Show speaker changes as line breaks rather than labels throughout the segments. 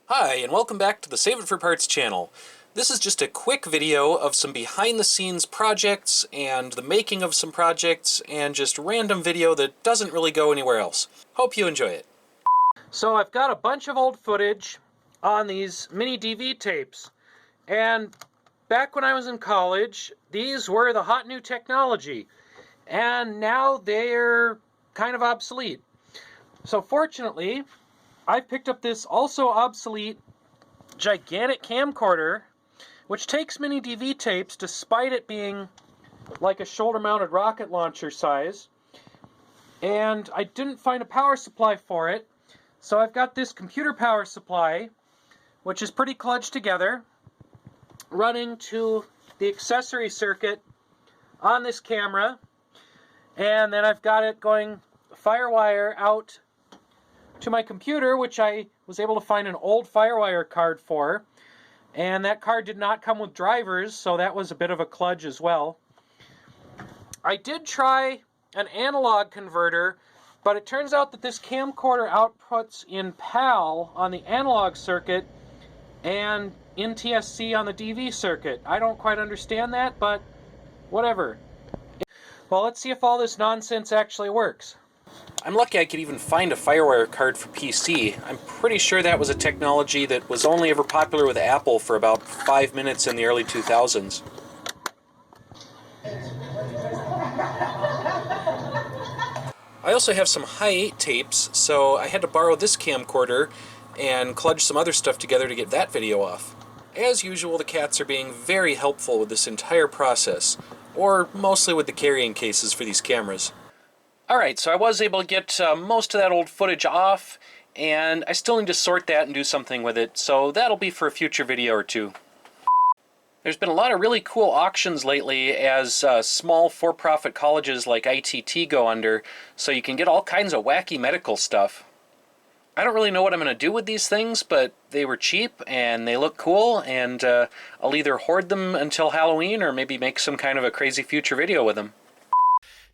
Hi, and welcome back to the Save It for Parts channel. This is just a quick video of some behind-the-scenes projects and the making of some projects and just random video that doesn't really go anywhere else. Hope you enjoy it. So I've got a bunch of old footage on these mini DV tapes, and back when I was in college, these were the hot new technology, and now they're kind of obsolete. So fortunately, I picked up this also obsolete gigantic camcorder, which takes mini DV tapes despite it being like a shoulder-mounted rocket launcher size. And I didn't find a power supply for it, so I've got this computer power supply, which is pretty kludged together, running to the accessory circuit on this camera, and then I've got it going FireWire out to my computer, which I was able to find an old FireWire card for, and that card did not come with drivers, so that was a bit of a kludge as well. I did try an analog converter, but it turns out that this camcorder outputs in PAL on the analog circuit and in TSC on the DV circuit. I don't quite understand that, but whatever. Well, let's see if all this nonsense actually works. I'm lucky I could even find a FireWire card for PC. I'm pretty sure that was a technology that was only ever popular with Apple for about 5 minutes in the early 2000s. I also have some Hi8 tapes, so I had to borrow this camcorder and kludge some other stuff together to get that video off. As usual, the cats are being very helpful with this entire process, or mostly with the carrying cases for these cameras. Alright, so I was able to get most of that old footage off, and I still need to sort that and do something with it, so that'll be for a future video or two. There's been a lot of really cool auctions lately as small for-profit colleges like ITT go under, so you can get all kinds of wacky medical stuff. I don't really know what I'm going to do with these things, but they were cheap and they look cool, and I'll either hoard them until Halloween or maybe make some kind of a crazy future video with them.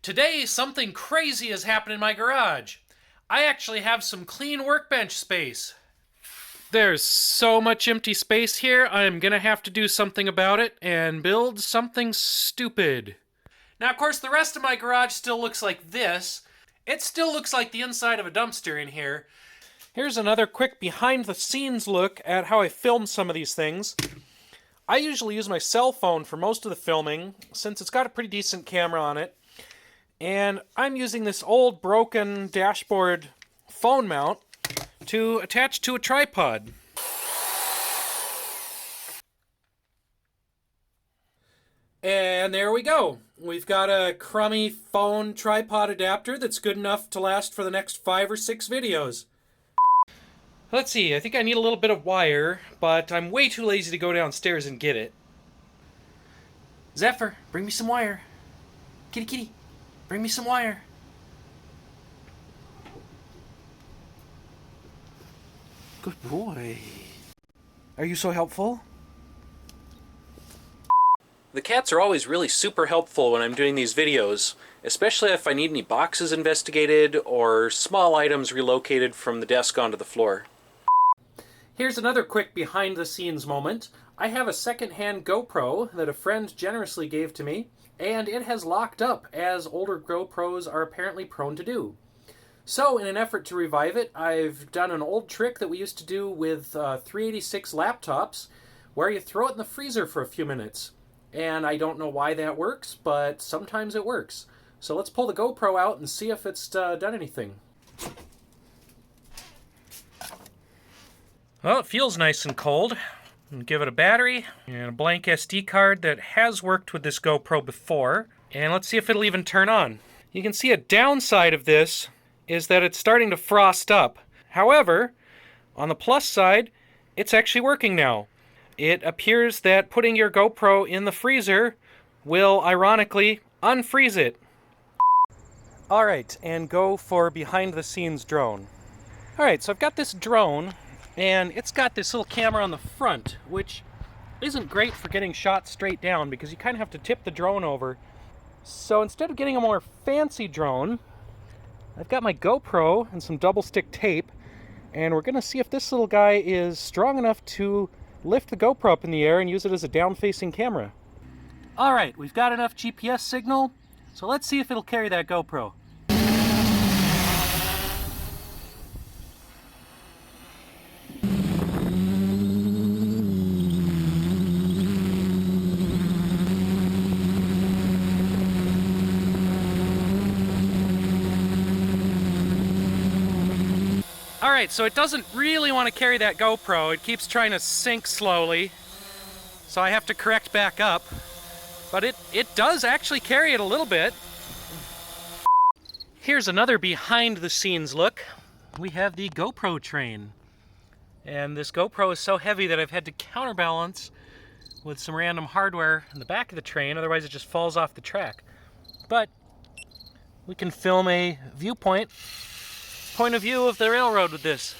Today, something crazy has happened in my garage. I actually have some clean workbench space. There's so much empty space here, I'm gonna have to do something about it and build something stupid. Now, of course, the rest of my garage still looks like this. It still looks like the inside of a dumpster in here. Here's another quick behind-the-scenes look at how I filmed some of these things. I usually use my cell phone for most of the filming, since it's got a pretty decent camera on it. And I'm using this old broken dashboard phone mount to attach to a tripod. And there we go. We've got a crummy phone tripod adapter that's good enough to last for the next 5 or 6 videos. Let's see, I think I need a little bit of wire, but I'm way too lazy to go downstairs and get it. Zephyr, bring me some wire. Kitty, kitty. Bring me some wire. Good boy. Are you so helpful? The cats are always really super helpful when I'm doing these videos, especially if I need any boxes investigated or small items relocated from the desk onto the floor. Here's another quick behind-the-scenes moment. I have a second-hand GoPro that a friend generously gave to me, and it has locked up, as older GoPros are apparently prone to do. So, in an effort to revive it, I've done an old trick that we used to do with 386 laptops, where you throw it in the freezer for a few minutes. And I don't know why that works, but sometimes it works. So let's pull the GoPro out and see if it's done anything. Well, it feels nice and cold. Give it a battery and a blank SD card that has worked with this GoPro before. And let's see if it'll even turn on. You can see a downside of this is that it's starting to frost up. However, on the plus side, it's actually working now. It appears that putting your GoPro in the freezer will, ironically, unfreeze it. Alright, and go for behind-the-scenes drone. Alright, so I've got this drone, and it's got this little camera on the front, which isn't great for getting shots straight down because you kind of have to tip the drone over. So instead of getting a more fancy drone, I've got my GoPro and some double stick tape, and we're going to see if this little guy is strong enough to lift the GoPro up in the air and use it as a down-facing camera. Alright, we've got enough GPS signal, so let's see if it'll carry that GoPro. Alright, so it doesn't really want to carry that GoPro. It keeps trying to sink slowly, so I have to correct back up. But it does actually carry it a little bit. Here's another behind-the-scenes look. We have the GoPro train. And this GoPro is so heavy that I've had to counterbalance with some random hardware in the back of the train, otherwise it just falls off the track. But we can film a point of view of the railroad with this.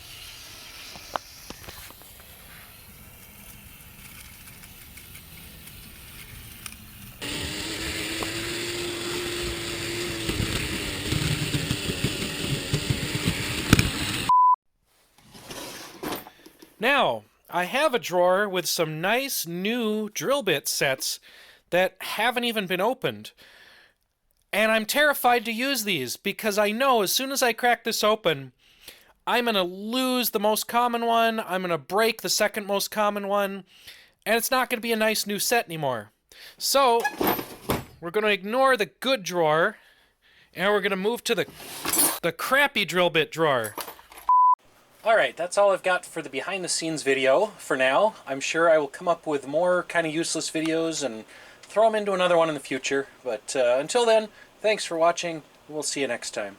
Now, I have a drawer with some nice new drill bit sets that haven't even been opened. And I'm terrified to use these because I know as soon as I crack this open, I'm going to lose the most common one, I'm going to break the second most common one, and it's not going to be a nice new set anymore. So, we're going to ignore the good drawer, and we're going to move to the crappy drill bit drawer. Alright, that's all I've got for the behind the scenes video for now. I'm sure I will come up with more kind of useless videos and throw them into another one in the future. But until then, thanks for watching. We'll see you next time.